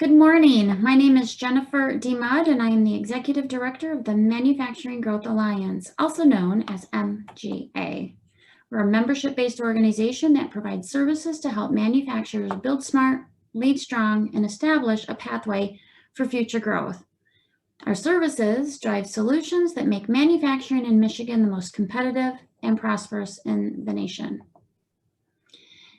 Good morning. My name is Jennifer D. Mudd, and I am the Executive Director of the Manufacturing Growth Alliance, also known as MGA. We're a membership-based organization that provides services to help manufacturers build smart, lead strong, and establish a pathway for future growth. Our services drive solutions that make manufacturing in Michigan the most competitive and prosperous in the nation.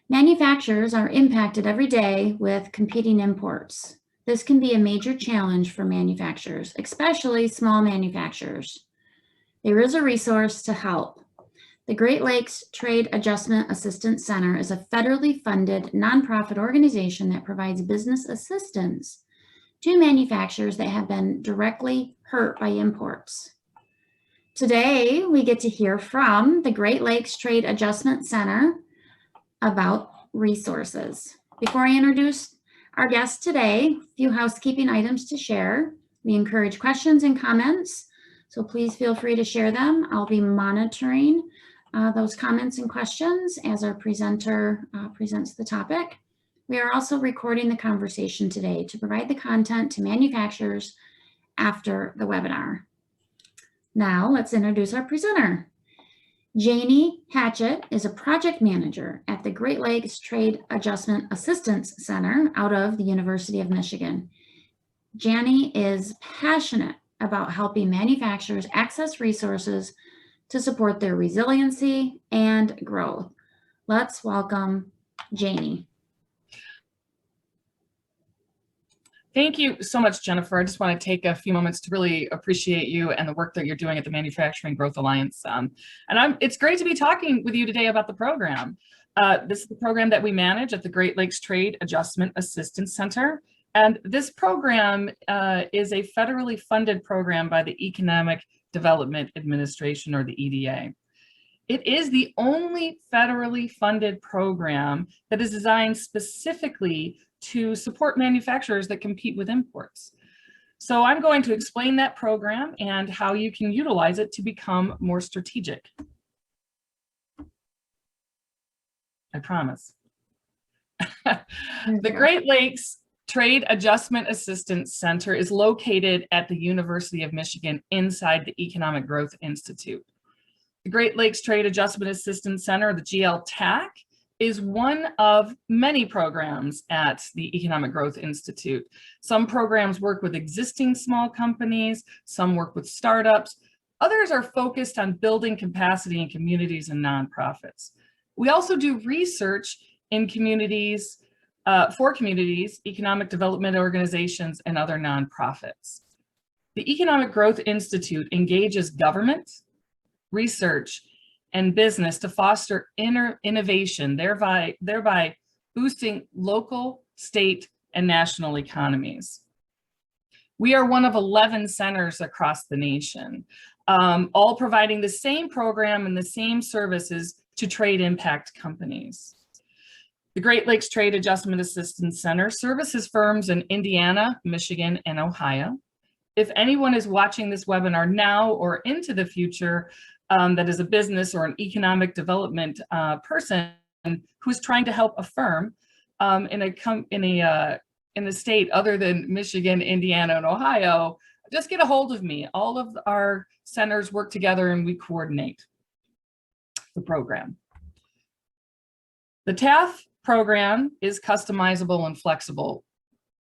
Manufacturers are impacted every day with competing imports. This can be a major challenge for manufacturers, especially small manufacturers. There is a resource to help. The Great Lakes Trade Adjustment Assistance Center is a federally funded nonprofit organization that provides business assistance to manufacturers that have been directly hurt by imports. Today, we get to hear from the Great Lakes Trade Adjustment Center about resources. Before I introduce our guest today, a few housekeeping items to share. We encourage questions and comments, so please feel free to share them. I'll be monitoring those comments and questions as our presenter presents the topic. We are also recording the conversation today to provide the content to manufacturers after the webinar. Now let's introduce our presenter. Janie Hatchett is a project manager at the Great Lakes Trade Adjustment Assistance Center out of the University of Michigan. Janie is passionate about helping manufacturers access resources to support their resiliency and growth. Let's welcome Janie. Thank you so much, Jennifer. I just want to take a few moments to really appreciate you and the work that you're doing at the Manufacturing Growth Alliance. It's great to be talking with you today about the program. This is the program that we manage at the Great Lakes Trade Adjustment Assistance Center. And this program is a federally funded program by the Economic Development Administration, or the EDA. It is the only federally funded program that is designed specifically to support manufacturers that compete with imports. So I'm going to explain that program and how you can utilize it to become more strategic. I promise. The Great Lakes Trade Adjustment Assistance Center is located at the University of Michigan inside the Economic Growth Institute. The Great Lakes Trade Adjustment Assistance Center, the TAAC, is one of many programs at the Economic Growth Institute. Some programs work with existing small companies, some work with startups, others are focused on building capacity in communities and nonprofits. We also do research in communities, for communities, economic development organizations, and other nonprofits. The Economic Growth Institute engages government, research, and business to foster innovation, thereby boosting local, state, and national economies. We are one of 11 centers across the nation, all providing the same program and the same services to trade impact companies. The Great Lakes Trade Adjustment Assistance Center services firms in Indiana, Michigan, and Ohio. If anyone is watching this webinar now or into the future, that is a business or an economic development person who's trying to help a firm in a state other than Michigan, Indiana, and Ohio, just get a hold of me. All of our centers work together and we coordinate the program. The TAAC program is customizable and flexible.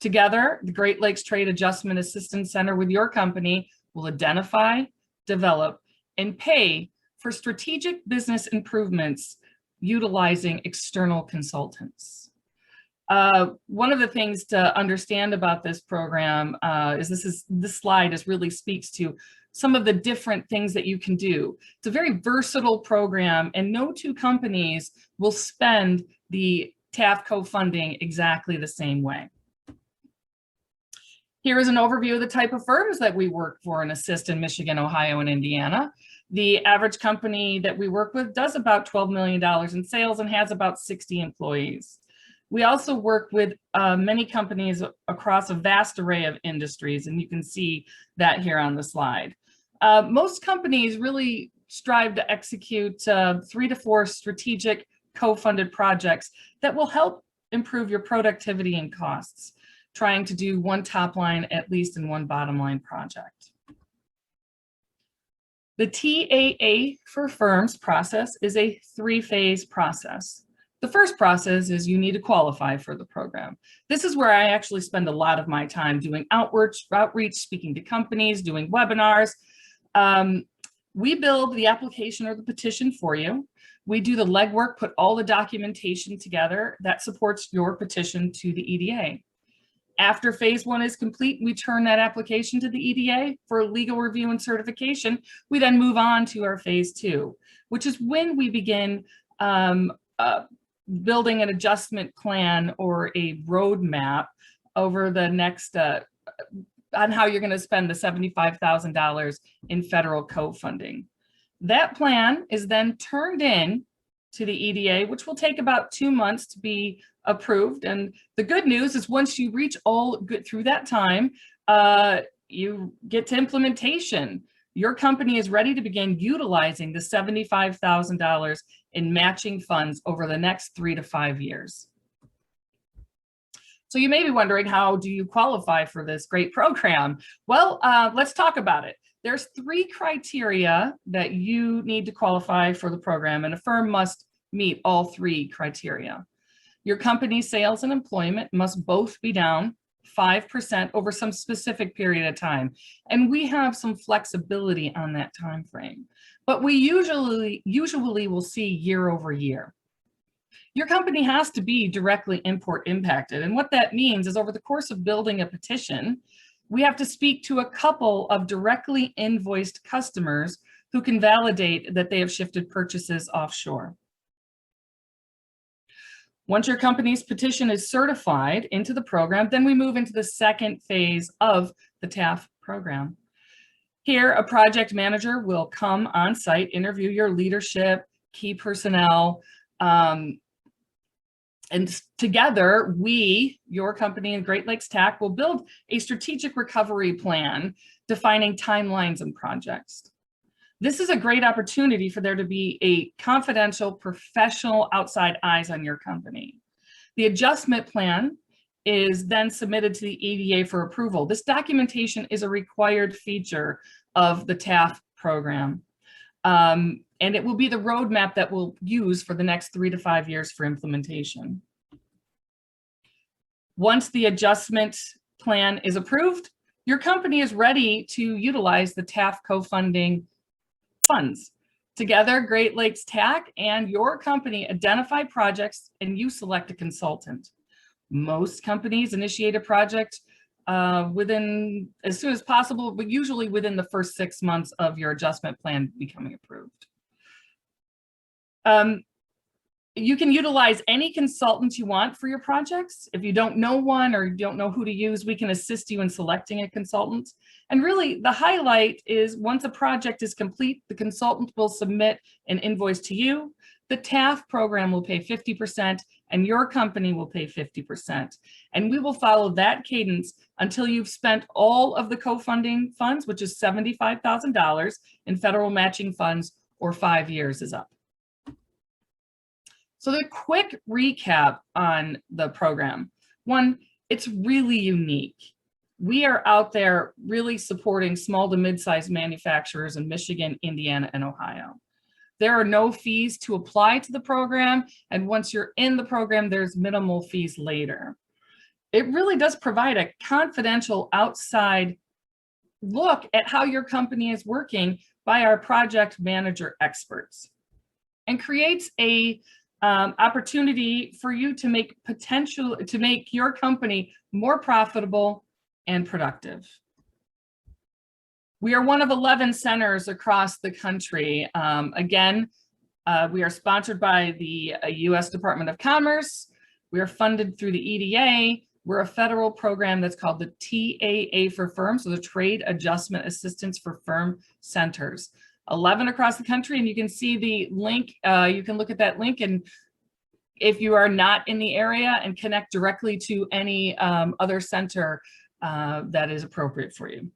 Together, the Great Lakes Trade Adjustment Assistance Center with your company will identify, develop, and pay for strategic business improvements utilizing external consultants. One of the things to understand about this program is this slide really speaks to some of the different things that you can do. It's a very versatile program, and no two companies will spend the TAAC co-funding exactly the same way. Here is an overview of the type of firms that we work for and assist in Michigan, Ohio, and Indiana. The average company that we work with does about $12 million in sales and has about 60 employees. We also work with many companies across a vast array of industries, and you can see that here on the slide. Most companies really strive to execute 3 to 4 strategic co-funded projects that will help improve your productivity and costs. trying to do one top line at least and one bottom line project. The TAA for firms process is a three-phase process. The first process is you need to qualify for the program. This is where I actually spend a lot of my time doing outreach, speaking to companies, doing webinars. We build the application or the petition for you. We do the legwork, put all the documentation together that supports your petition to the EDA. After phase one is complete, we turn that application to the EDA for legal review and certification. We then move on to our phase two, which is when we begin building an adjustment plan or a roadmap over the next on how you're going to spend the $75,000 in federal co-funding. That plan is then turned in to the EDA, which will take about 2 months to be approved. And the good news is once you reach all good through that time, you get to implementation. Your company is ready to begin utilizing the $75,000 in matching funds over the next 3 to 5 years. So you may be wondering, how do you qualify for this great program? Well, let's talk about it. There's 3 criteria that you need to qualify for the program, and a firm must meet all 3 criteria. Your company's sales and employment must both be down 5% over some specific period of time. And we have some flexibility on that time frame, but we usually will see year over year. Your company has to be directly import impacted. And what that means is over the course of building a petition, we have to speak to a couple of directly invoiced customers who can validate that they have shifted purchases offshore. Once your company's petition is certified into the program, then we move into the second phase of the TAAC program. Here, a project manager will come on site, interview your leadership, key personnel, and together, we, your company and Great Lakes TAAC, will build a strategic recovery plan defining timelines and projects. This is a great opportunity for there to be a confidential, professional outside eyes on your company. The adjustment plan is then submitted to the EDA for approval. This documentation is a required feature of the TAAC program. And it will be the roadmap that we'll use for the next 3 to 5 years for implementation. Once the adjustment plan is approved, your company is ready to utilize the TAAC co-funding funds. Together, Great Lakes TAAC and your company identify projects and you select a consultant. Most companies initiate a project within as soon as possible, but usually within the first 6 months of your adjustment plan becoming approved. You can utilize any consultant you want for your projects. If you don't know one or you don't know who to use, we can assist you in selecting a consultant. And really the highlight is once a project is complete, the consultant will submit an invoice to you. The TAAC program will pay 50% and your company will pay 50%. And we will follow that cadence until you've spent all of the co-funding funds, which is $75,000 in federal matching funds, or 5 years is up. So the quick recap on the program. 1, it's really unique. We are out there really supporting small to mid-sized manufacturers in Michigan, Indiana, and Ohio. There are no fees to apply to the program, and once you're in the program, there's minimal fees later. It really does provide a confidential outside look at how your company is working by our project manager experts, and creates a opportunity for you to make your company more profitable and productive. We are one of 11 centers across the country. Again, we are sponsored by the U.S. Department of Commerce. We are funded through the EDA. We're a federal program that's called the TAA for Firms, so the Trade Adjustment Assistance for Firm Centers. 11 across the country, and you can see the link. You can look at that link, and if you are not in the area, and connect directly to any other center that is appropriate for you.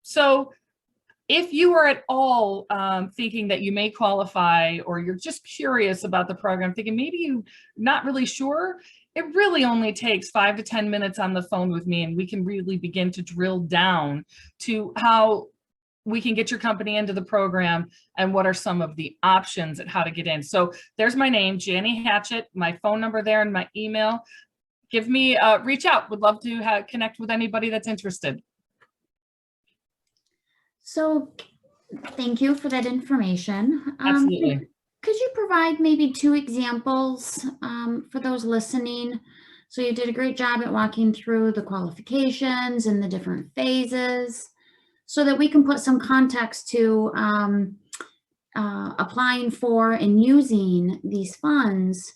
So if you are at all thinking that you may qualify, or you're just curious about the program, thinking maybe you're not really sure, it really only takes 5 to 10 minutes on the phone with me, and we can really begin to drill down to how we can get your company into the program and what are some of the options and how to get in. So there's my name, Janie Hatchett, my phone number there and my email. Give me, reach out. Would love to connect with anybody that's interested. So thank you for that information. Absolutely. Could you provide maybe 2 examples for those listening? So you did a great job at walking through the qualifications and the different phases so that we can put some context to applying for and using these funds.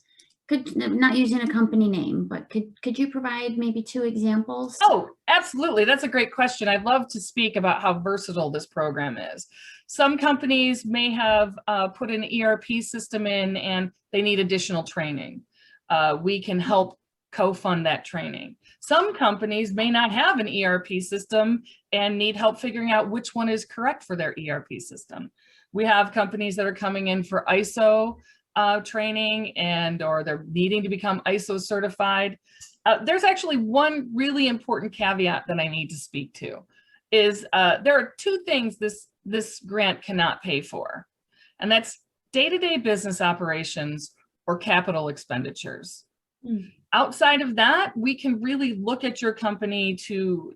Not using a company name, but could you provide maybe 2 examples? Oh, absolutely. That's a great question. I'd love to speak about how versatile this program is. Some companies may have put an ERP system in and they need additional training. We can help co-fund that training. Some companies may not have an ERP system and need help figuring out which one is correct for their ERP system. We have companies that are coming in for ISO training or they're needing to become ISO certified. There's actually one really important caveat that I need to speak to is there are 2 things this grant cannot pay for, and that's day-to-day business operations or capital expenditures. Outside of that, we can really look at your company to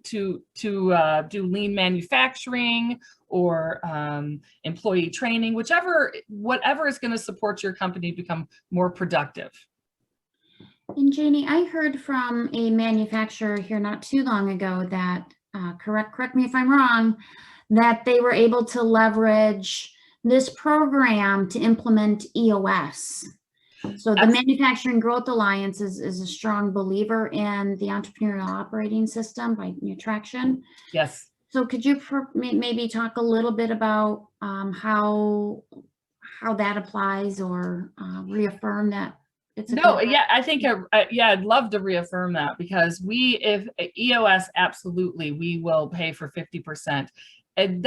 do lean manufacturing or employee training, whatever is going to support your company become more productive. And Janie, I heard from a manufacturer here not too long ago that, correct me if I'm wrong, that they were able to leverage this program to implement EOS. So the Manufacturing Growth Alliance is a strong believer in the entrepreneurial operating system by Nutraction. Yes. So could you maybe talk a little bit about how that applies or reaffirm that it's a good... Yeah, I think, I'd love to reaffirm that because if EOS, absolutely, we will pay for 50%. And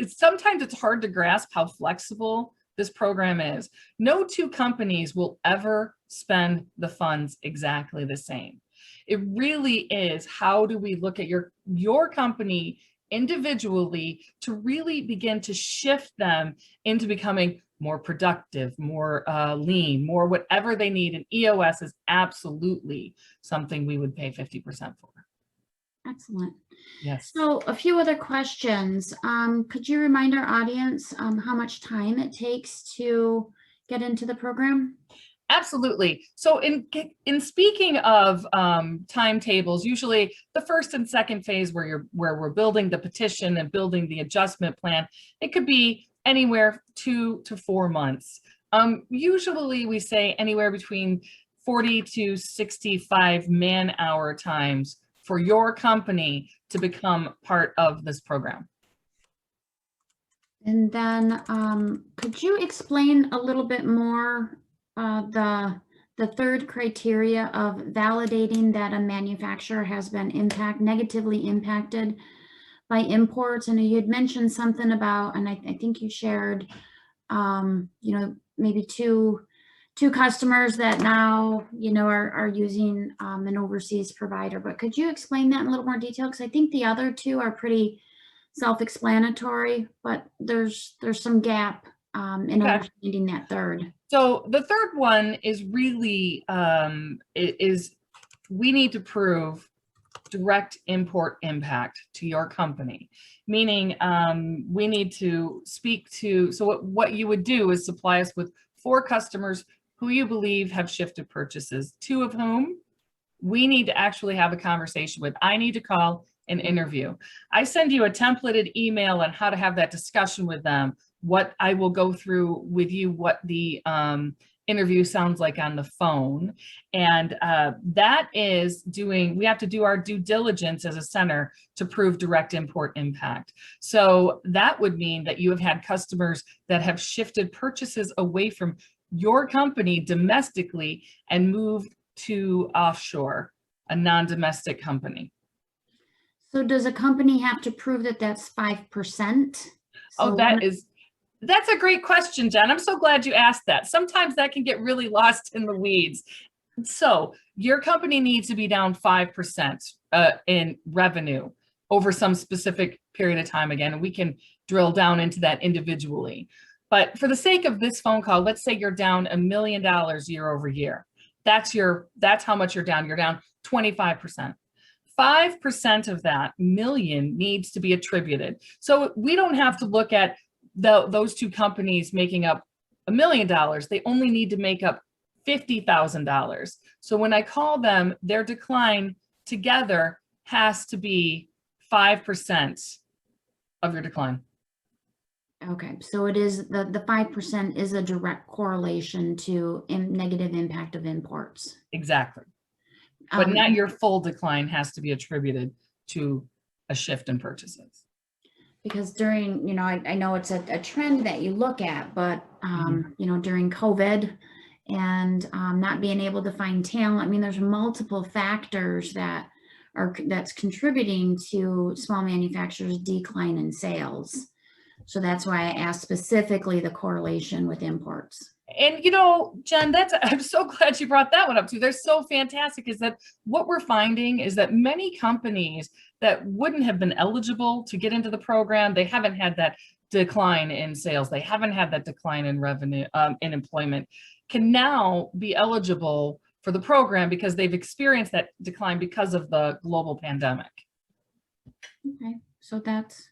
sometimes it's hard to grasp how flexible this program is. No 2 companies will ever spend the funds exactly the same. It really is, how do we look at your company individually to really begin to shift them into becoming more productive, more lean, more whatever they need. And EOS is absolutely something we would pay 50% for. Excellent. Yes. So a few other questions. Could you remind our audience how much time it takes to get into the program? Absolutely. So in speaking of timetables, usually the first and second phase where we're building the petition and building the adjustment plan, it could be anywhere 2 to 4 months. Usually we say anywhere between 40 to 65 man-hour times for your company to become part of this program. And then could you explain a little bit more the 3rd criteria of validating that a manufacturer has been negatively impacted by imports? And you had mentioned something about, and I think you shared, maybe two customers that now, are using an overseas provider. But could you explain that in a little more detail? Because I think the other 2 are pretty self-explanatory, but there's some gap in understanding that 3rd. So the 3rd one is really, we need to prove direct import impact to your company, meaning we need to speak to, so what you would do is supply us with 4 customers who you believe have shifted purchases, 2 of whom we need to actually have a conversation with. I need to call an interview. I send you a templated email on how to have that discussion with them, what I will go through with you, what the interview sounds like on the phone. And that is we have to do our due diligence as a center to prove direct import impact. So that would mean that you have had customers that have shifted purchases away from your company domestically and moved to offshore, a non-domestic company. So does a company have to prove that that's 5%? Oh, that's a great question, Jen. I'm so glad you asked that. Sometimes that can get really lost in the weeds. So your company needs to be down 5% in revenue over some specific period of time again, and we can drill down into that individually. But for the sake of this phone call, let's say you're down $1 million year over year. That's how much you're down. You're down 25%. 5% of that million needs to be attributed. So we don't have to look at those two companies making up $1 million. They only need to make up $50,000. So when I call them, their decline together has to be 5% of your decline. Okay, so it is the 5% is a direct correlation to negative impact of imports. Exactly. But not your full decline has to be attributed to a shift in purchases. Because during, I know it's a trend that you look at, but, during COVID and not being able to find talent, I mean, there's multiple factors that's contributing to small manufacturers' decline in sales. So that's why I asked specifically the correlation with imports. And, Jen, I'm so glad you brought that one up too. They're so fantastic, is that what we're finding is that many companies that wouldn't have been eligible to get into the program, they haven't had that decline in sales. They haven't had that decline in revenue, in employment, can now be eligible for the program because they've experienced that decline because of the global pandemic. Okay, so that's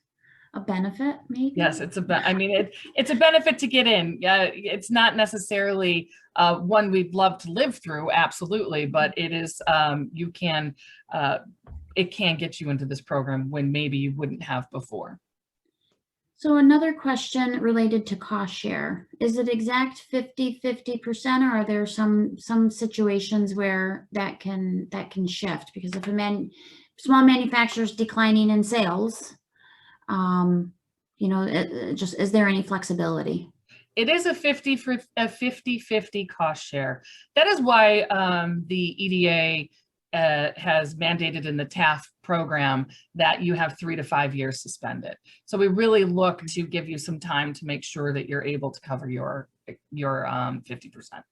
a benefit, maybe? Yes, it's a benefit to get in. Yeah, it's not necessarily one we'd love to live through, absolutely, but it is. It can get you into this program when maybe you wouldn't have before. So another question related to cost share: is it exact 50-50%, or are there some situations where that can shift? Because if small manufacturers declining in sales, just is there any flexibility? It is a 50-50 cost share. That is why the EDA has mandated in the TAAC program that you have 3 to 5 years suspended. So we really look to give you some time to make sure that you're able to cover your 50%.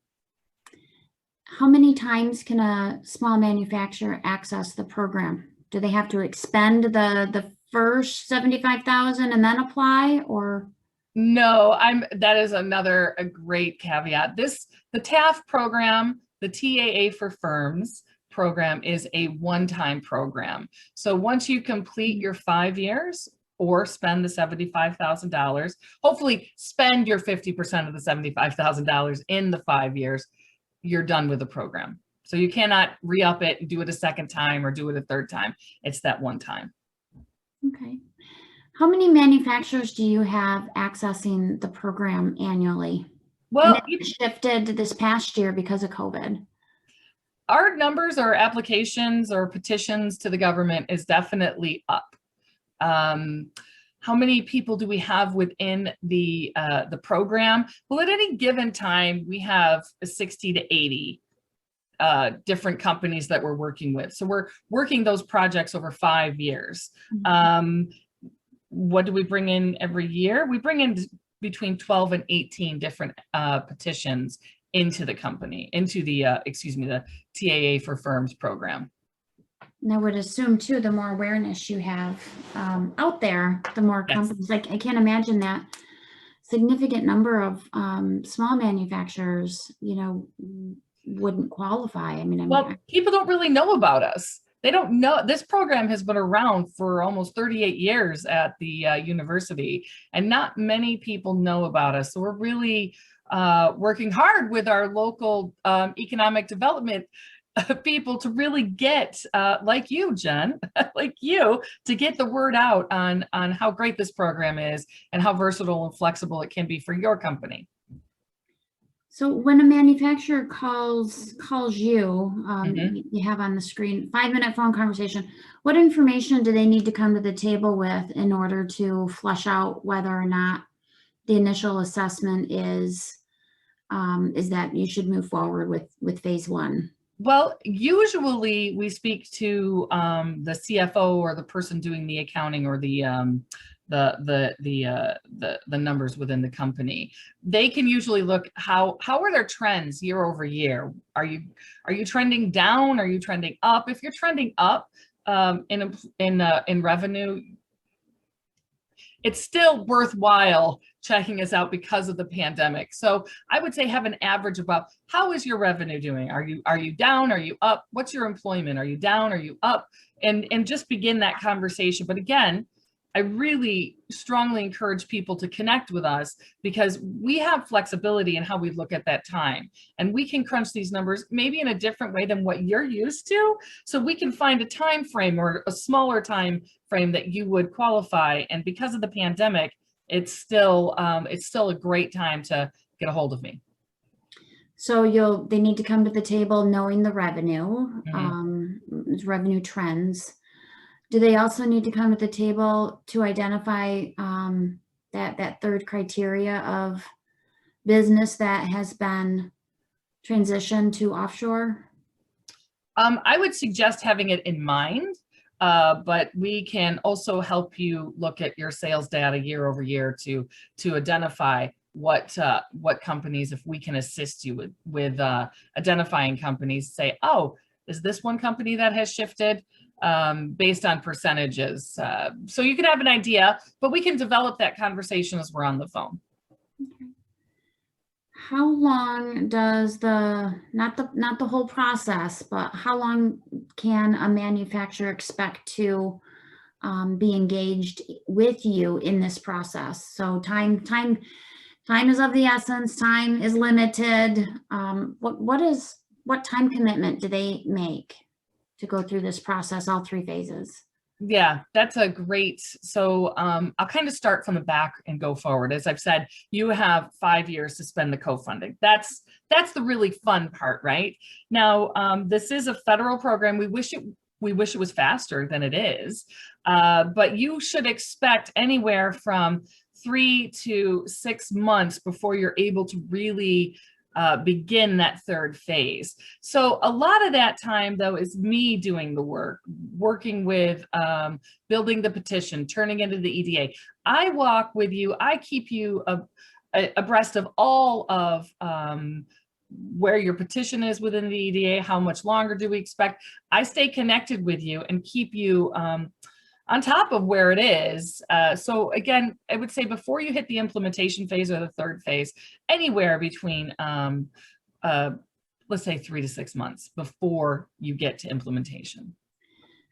How many times can a small manufacturer access the program? Do they have to expend the first 75,000 and then apply, or? No, that is a great caveat. The TAAC program, the TAA for firms program, is a one-time program. So once you complete your 5 years or spend the $75,000, hopefully spend your 50% of the $75,000 in the 5 years, you're done with the program. So you cannot re-up it and do it a second time or do it a third time. It's that one time. Okay. How many manufacturers do you have accessing the program annually? Well, it shifted this past year because of COVID. Our numbers or applications or petitions to the government is definitely up. How many people do we have within the program? Well, at any given time, we have 60 to 80 different companies that we're working with. So we're working those projects over 5 years. Mm-hmm. What do we bring in every year? We bring in between 12 and 18 different petitions into the company, into the TAA for Firms program. And I would assume too, the more awareness you have out there, the more companies. Like, I can't imagine that significant number of small manufacturers, wouldn't qualify. Well, people don't really know about us. They don't know. This program has been around for almost 38 years at the university, and not many people know about us. So we're really working hard with our local economic development people to really get, like you, Jen, like you, to get the word out on how great this program is and how versatile and flexible it can be for your company. So when a manufacturer calls you, Mm-hmm. you have on the screen 5-minute phone conversation. What information do they need to come to the table with in order to flush out whether or not the initial assessment is that you should move forward with phase 1? Well, usually we speak to the CFO or the person doing the accounting or the numbers within the company. They can usually look how are their trends year over year. Are you trending down? Are you trending up? If you're trending up in revenue, it's still worthwhile checking us out because of the pandemic. So I would say have an average about how is your revenue doing? Are you down? Are you up? What's your employment? Are you down? Are you up? And just begin that conversation. But again, I really strongly encourage people to connect with us because we have flexibility in how we look at that time. And we can crunch these numbers maybe in a different way than what you're used to. So we can find a time frame or a smaller time frame that you would qualify. And because of the pandemic, it's still a great time to get a hold of me. So they need to come to the table knowing the revenue, revenue trends. Do they also need to come to the table to identify that third criteria of business that has been transitioned to offshore? I would suggest having it in mind, but we can also help you look at your sales data year over year to identify what companies, if we can assist you with identifying companies, say, oh, is this one company that has shifted based on percentages? So you can have an idea, but we can develop that conversation as we're on the phone. Okay. How long does not the whole process, but how long can a manufacturer expect to be engaged with you in this process? So time is of the essence. Time is limited. What time commitment do they make to go through this process, all three phases? Yeah, that's a great, so I'll kind of start from the back and go forward. As I've said, you have 5 years to spend the co-funding. That's the really fun part, right? Now, this is a federal program. We wish it was faster than it is, but you should expect anywhere from 3 to 6 months before you're able to really begin that third phase. So a lot of that time, though, is me doing the work, working with building the petition, turning into the EDA. I walk with you. I keep you abreast of all of where your petition is within the EDA, how much longer do we expect. I stay connected with you and keep you on top of where it is. So again, I would say before you hit the implementation phase or the third phase, anywhere between, let's say 3 to 6 months before you get to implementation.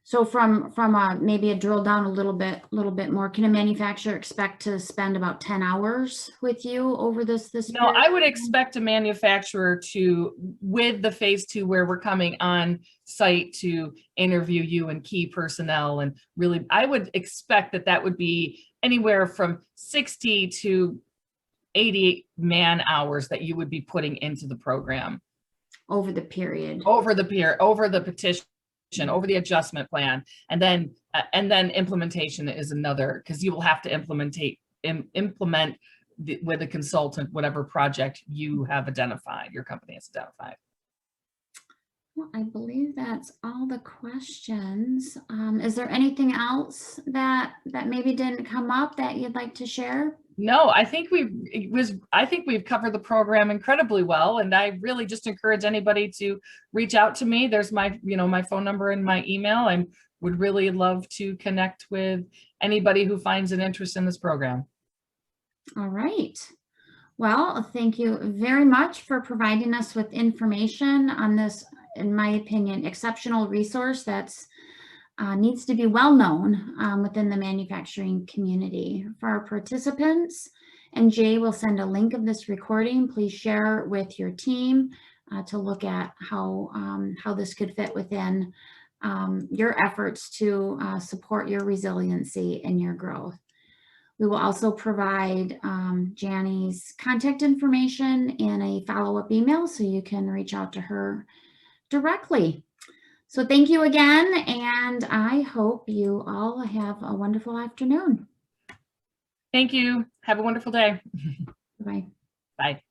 So from maybe a drill down a little bit more, can a manufacturer expect to spend about 10 hours with you over this No, I would expect a manufacturer to, with the phase 2 where we're coming on site to interview you and key personnel, and really, I would expect that would be anywhere from 60 to 80 man hours that you would be putting into the program. Over the period. Over the petition, over the adjustment plan, and then implementation is another, because you will have to implement with a consultant whatever project you have identified, your company has identified. Well, I believe that's all the questions. Is there anything else that maybe didn't come up that you'd like to share? No, I think we've covered the program incredibly well, and I really just encourage anybody to reach out to me. There's my phone number and my email. I would really love to connect with anybody who finds an interest in this program. All right. Well, thank you very much for providing us with information on this, in my opinion, exceptional resource that's needs to be well known within the manufacturing community. For our participants, and Jay will send a link of this recording, please share with your team to look at how this could fit within your efforts to support your resiliency and your growth. We will also provide Jani's contact information in a follow-up email so you can reach out to her directly. So thank you again, and I hope you all have a wonderful afternoon. Thank you. Have a wonderful day. Bye. Bye.